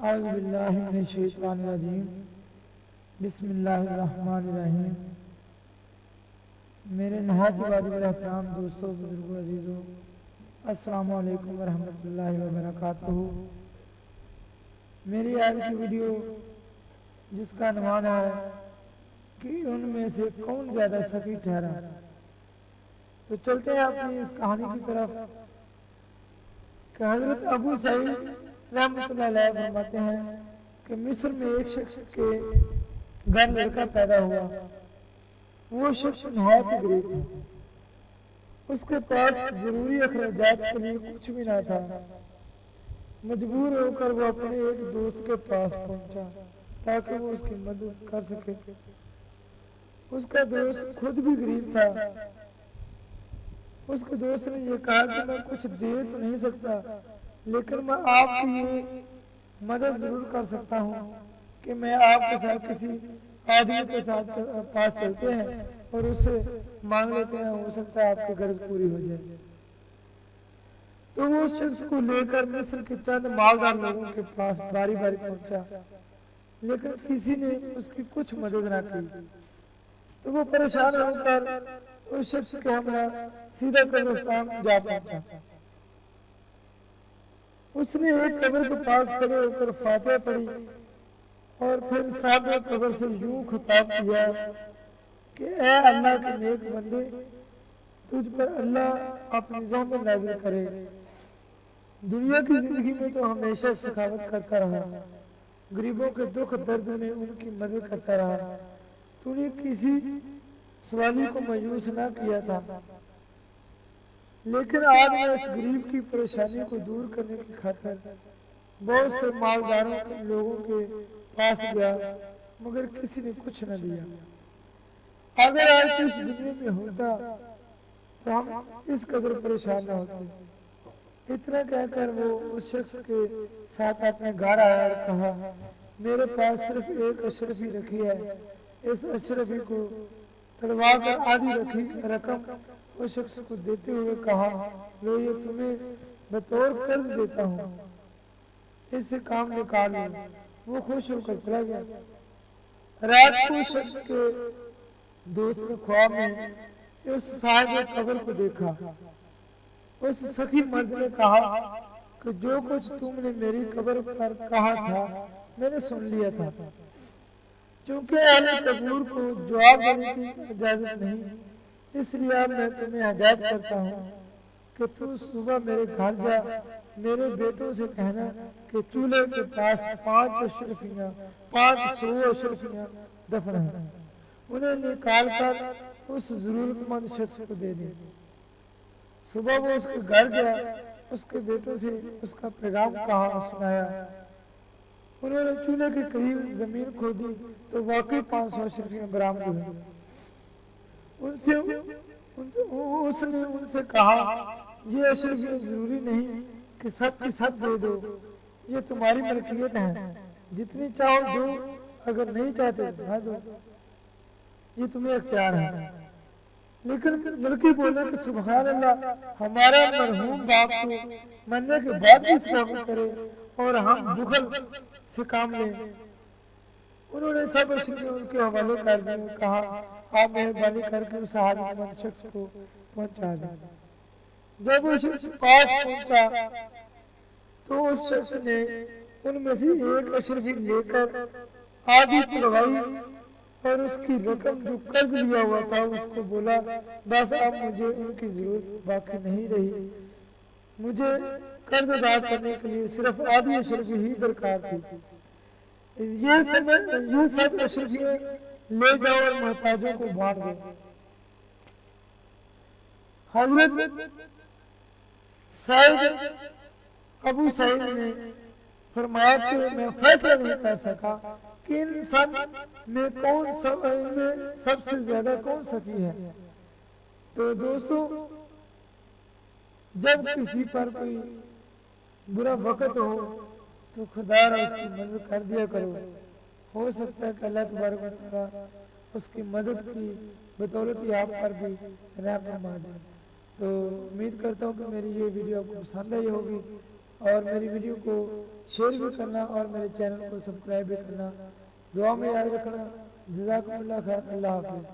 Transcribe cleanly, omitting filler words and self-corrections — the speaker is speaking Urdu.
اعوذ باللہ من الشیطان الرجیم بسم اللہ الرحمن الرحیم۔ میرے نہایت واجب الاحترام دوستوں، بزرگوں، عزیزوں، السلام علیکم ورحمۃ اللہ وبرکاتہ۔ میری آج کی ویڈیو جس کا عنوان ہے کہ ان میں سے کون زیادہ سخی ٹھہرا، تو چلتے ہیں اپنی اس کہانی کی طرف کہ حضرت ابو سعید رحمۃ اللہ علیہ فرماتے ہیں کہ مصر میں ایک شخص کے گھر لڑکا پیدا ہوا۔ وہ شخص نہایت غریب تھا، اس کے پاس ضروری اخراجات کے لیے کچھ بھی نہ تھا۔ مجبور ہو کر وہ اپنے ایک دوست کے پاس پہنچا تاکہ وہ اس کی مدد کر سکے۔ اس کا دوست خود بھی غریب تھا۔ اس کے دوست نے یہ کہا کہ میں کچھ دے تو نہیں سکتا، لیکن میں آپ کی یہ مدد ضرور کر سکتا ہوں کہ میں آپ کے ساتھ کسی آدمی کے ساتھ پاس چلتے ہیں اور اس سے مانگ لیتے ہیں، ہو سکتا ہے آپ کی غرض پوری ہو جائے۔ تو وہ اس شخص کو لے کر مصر کے چند مالدار لوگوں کے پاس باری باری پہنچا، لیکن کسی نے اس کی کچھ مدد نہ کی۔ تو وہ پریشان ہو کر اس شخص کے ہمراہ سیدھا قبرستان جا پہنچا۔ اس نے ایک قبر کے پاس کھڑے ہو کر فاتحہ پڑھی اور پھر سامنے قبر سے یوں خطاب کیا کہ اے اللہ کے نیک بندے، تجھ پر اللہ اپنی رحمت نازل کرے۔ دنیا کی زندگی میں تو ہمیشہ سخاوت کرتا رہا، غریبوں کے دکھ درد میں ان کی مدد کرتا رہا۔ تو نے کسی سوالی کو مایوس نہ کیا تھا، لیکن آج میں اس غریب کی پریشانی کو دور کرنے کی خاطر بہت سے مالداروں کے لوگوں کے پاس گیا، مگر کسی نے کچھ نہ دیا۔ اگر آج تو اس دنیا میں ہوتا تو ہم اس قدر پریشان نہ ہوتے۔ اتنا کہہ کر وہ اس شخص کے ساتھ اپنے گھر آیا اور کہا، میرے پاس صرف ایک اشرفی رکھی ہے، اس اشرفی کو تڑوا کر آدھی رکھی رقم اس شخص کو دیتے ہوئے کہا، لو یہ تمہیں بطور قرض دیتا ہوں، اس سے کام نکال لو۔ وہ خوش ہو کر چلا گیا۔ رات کو شخص کے دوست نے خواب میں اس صاحب قبر کو دیکھا۔ اس سخی مرد نے کہا کہ جو کچھ تم نے میری قبر پر کہا تھا میں نے سن لیا تھا، چونکہ اہل قبور کو جواب دینے کی اجازت نہیں، اس لیے اب میں تمہیں ہدایت کرتا ہوں کہ تو صبح میرے گھر جا، میرے بیٹوں سے کہنا کہ چولہے کے پاس 500 اشرفیاں دفن ہیں، انہیں نکال کر اس ضرورت مند شخص کو دے دیں۔ صبح وہ اس کے گھر گیا، اس کے بیٹوں سے اس کا پیغام کہا سنایا۔ انہوں نے چولہے کے قریب زمین کھودی تو واقعی 500 اشرفیاں برآمد ہوئی۔ اس نے ان سے کہا، یہ اشرفیاں ضروری نہیں کہ سب کی سب دے دو، یہ تمہاری ملکیت ہے، جتنی چاہو دو، اگر نہیں چاہتے نہ دو، یہ تمہیں اختیار ہے۔ لیکن لڑکی بولے کہ سبحان اللہ، ہمارا مرحوم باپ کو مرنے کے بعد بھی سخاوت کرے اور ہم بخل سے کام لیں۔ انہوں نے سب اشرفیاں ان کے حوالے کر دی اور کہا، آپ مہربانی کر کے اس حاجت مند شخص کو پہنچا دیں۔ جب وہ شخص پاس پہنچا تو اس شخص نے ان میں سے ایک اشرفی لے کر آدھی تلوائی اور اس کی رقم جو قرض لیا ہوا تھا اس کو بولا، بس اب مجھے ان کی ضرورت باقی نہیں رہی، مجھے قرض ادا کرنے کے لیے صرف آدھی اشرفی ہی درکار تھی، یہ سب اشرفیاں لے جاؤ اور محتاجوں کو بانٹ دو۔ حضرت ابو سعید نے فرمایا کہ میں فیصلہ نہیں کر سکا کہ ان سب میں سب سے زیادہ کون سخی ہے۔ تو دوستو، جب کسی پر کوئی برا وقت ہو تو خدا را اس کی مدد کر دیا کرو، ہو سکتا ہے کہ اللہ تبارک و تعالیٰ اس کی مدد کی بدولت آپ پر بھی رحم فرما دے۔ تو امید کرتا ہوں کہ میری یہ ویڈیو آپ کو پسند آئی ہوگی۔ اور میری ویڈیو کو شیئر بھی کرنا اور میرے چینل کو سبسکرائب بھی کرنا. دعا میں یاد رکھنا. جزاکم اللہ خیر. اللہ حافظ.